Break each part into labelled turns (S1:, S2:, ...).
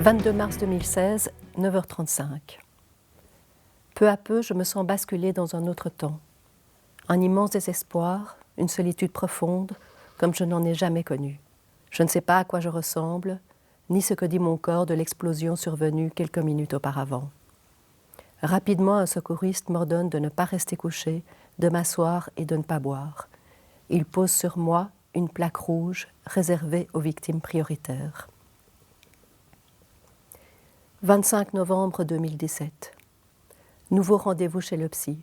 S1: 22 mars 2016, 9h35. Peu à peu, je me sens basculer dans un autre temps. Un immense désespoir, une solitude profonde, comme je n'en ai jamais connu. Je ne sais pas à quoi je ressemble, ni ce que dit mon corps de l'explosion survenue quelques minutes auparavant. Rapidement, un secouriste m'ordonne de ne pas rester couché, de m'asseoir et de ne pas boire. Il pose sur moi une plaque rouge réservée aux victimes prioritaires. 25 novembre 2017. Nouveau rendez-vous chez le psy.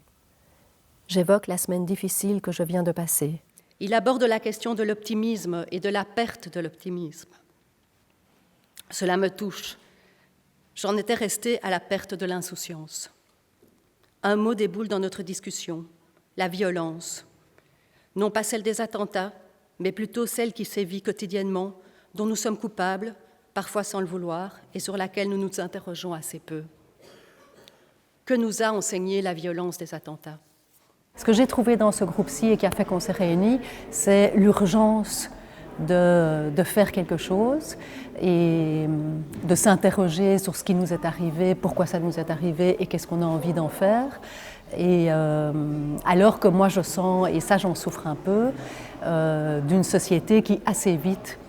S1: J'évoque la semaine difficile que je viens de passer.
S2: Il aborde la question de l'optimisme et de la perte de l'optimisme. Cela me touche. J'en étais restée à la perte de l'insouciance. Un mot déboule dans notre discussion, la violence. Non pas celle des attentats, mais plutôt celle qui sévit quotidiennement, dont nous sommes coupables, parfois sans le vouloir, et sur laquelle nous nous interrogeons assez peu. Que nous a enseigné la violence des attentats ?
S1: Ce que j'ai trouvé dans ce groupe-ci et qui a fait qu'on s'est réunis, c'est l'urgence de faire quelque chose et de s'interroger sur ce qui nous est arrivé, pourquoi ça nous est arrivé et qu'est-ce qu'on a envie d'en faire. Et alors que moi je sens, et ça j'en souffre un peu, d'une société qui assez vite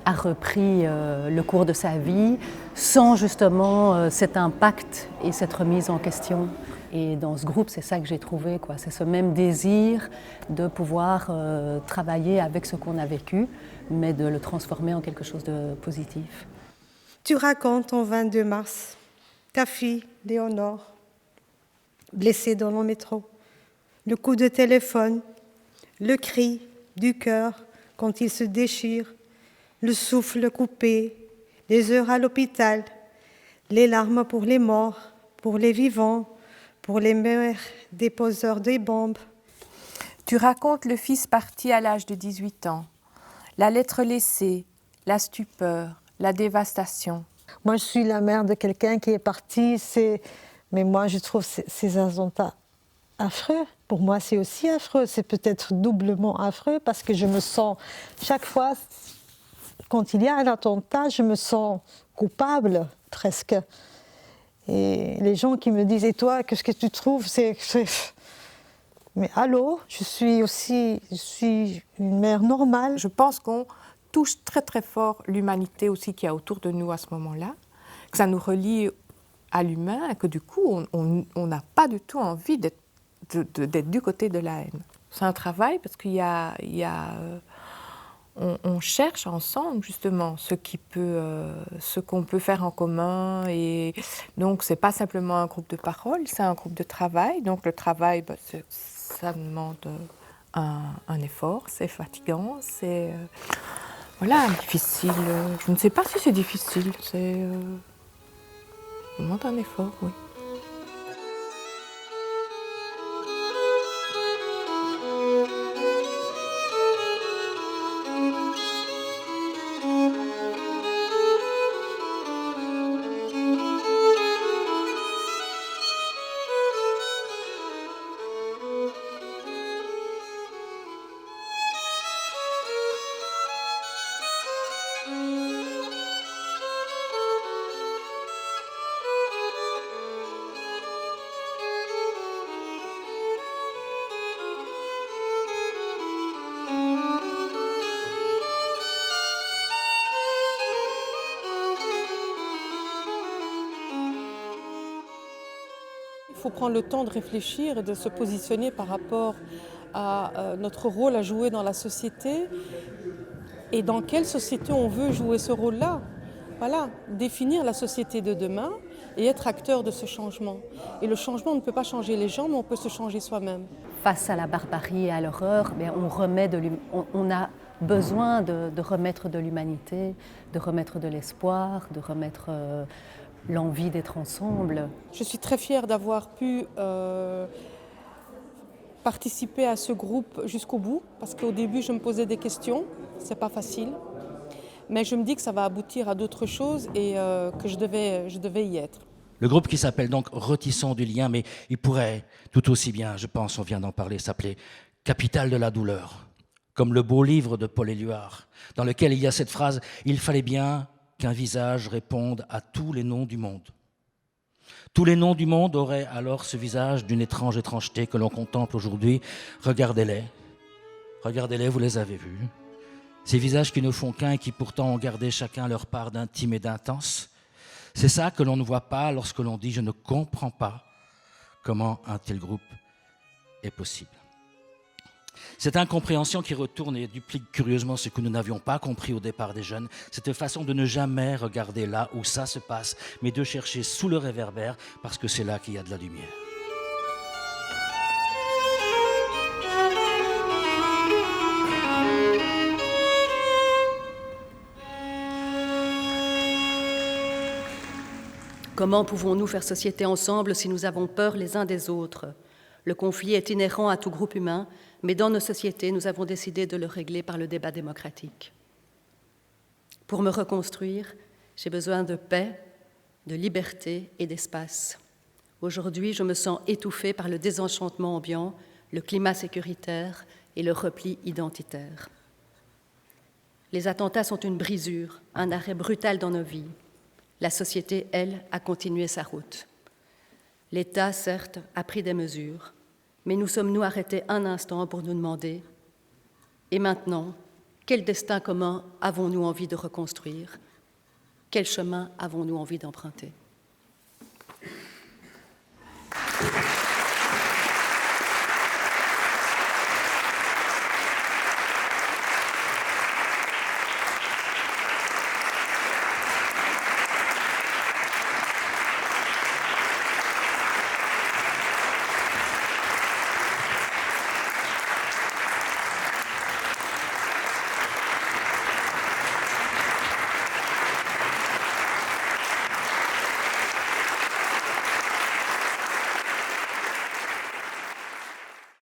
S1: a repris le cours de sa vie sans justement cet impact et cette remise en question. Et dans ce groupe, c'est ça que j'ai trouvé, quoi. C'est ce même désir de pouvoir travailler avec ce qu'on a vécu, mais de le transformer en quelque chose de positif.
S3: Tu racontes en 22 mars ta fille, Léonore, blessée dans le métro, le coup de téléphone, le cri du cœur quand il se déchire, le souffle coupé, les heures à l'hôpital, les larmes pour les morts, pour les vivants, pour les mères déposeurs des bombes.
S4: Tu racontes le fils parti à l'âge de 18 ans, la lettre laissée, la stupeur, la dévastation.
S3: Moi, je suis la mère de quelqu'un qui est parti, mais moi, je trouve ces attentats affreux. Pour moi, c'est aussi affreux, c'est peut-être doublement affreux parce que je me sens, chaque fois, quand il y a un attentat, je me sens coupable, presque. Et les gens qui me disent « Et toi, qu'est-ce que tu trouves ?» Mais allô, je suis une mère normale.
S4: Je pense qu'on touche très très fort l'humanité aussi qu'il y a autour de nous à ce moment-là, que ça nous relie à l'humain et que du coup, on n'a pas du tout envie d'être du côté de la haine. C'est un travail parce qu'il y a on cherche ensemble justement ce qu'on peut faire en commun, et donc c'est pas simplement un groupe de parole, c'est un groupe de travail. Donc le travail, ça demande un effort, c'est fatigant, c'est voilà, difficile. Je ne sais pas si c'est difficile, ça demande un effort, oui.
S5: Il faut prendre le temps de réfléchir et de se positionner par rapport à notre rôle à jouer dans la société et dans quelle société on veut jouer ce rôle-là. Voilà, définir la société de demain et être acteur de ce changement. Et le changement, on ne peut pas changer les gens, mais on peut se changer soi-même.
S1: Face à la barbarie et à l'horreur, on a besoin de remettre de l'humanité, de remettre de l'espoir, de remettre l'envie d'être ensemble.
S5: Je suis très fière d'avoir pu participer à ce groupe jusqu'au bout, parce qu'au début, je me posais des questions, c'est pas facile. Mais je me dis que ça va aboutir à d'autres choses et que je devais y être.
S6: Le groupe qui s'appelle donc Retissons du lien, mais il pourrait tout aussi bien, je pense, on vient d'en parler, s'appeler Capitale de la douleur, comme le beau livre de Paul Éluard, dans lequel il y a cette phrase « Il fallait bien qu'un visage réponde à tous les noms du monde. Tous les noms du monde auraient alors ce visage d'une étrange étrangeté que l'on contemple aujourd'hui. Regardez-les. Regardez-les, vous les avez vus. Ces visages qui ne font qu'un et qui pourtant ont gardé chacun leur part d'intime et d'intense. C'est ça que l'on ne voit pas lorsque l'on dit « je ne comprends pas comment un tel groupe est possible ». Cette incompréhension qui retourne et duplique curieusement ce que nous n'avions pas compris au départ des jeunes, cette façon de ne jamais regarder là où ça se passe, mais de chercher sous le réverbère parce que c'est là qu'il y a de la lumière.
S2: Comment pouvons-nous faire société ensemble si nous avons peur les uns des autres ? Le conflit est inhérent à tout groupe humain, mais dans nos sociétés, nous avons décidé de le régler par le débat démocratique. Pour me reconstruire, j'ai besoin de paix, de liberté et d'espace. Aujourd'hui, je me sens étouffée par le désenchantement ambiant, le climat sécuritaire et le repli identitaire. Les attentats sont une brisure, un arrêt brutal dans nos vies. La société, elle, a continué sa route. L'État, certes, a pris des mesures, mais nous sommes-nous arrêtés un instant pour nous demander « Et maintenant, quel destin commun avons-nous envie de reconstruire ? Quel chemin avons-nous envie d'emprunter ?»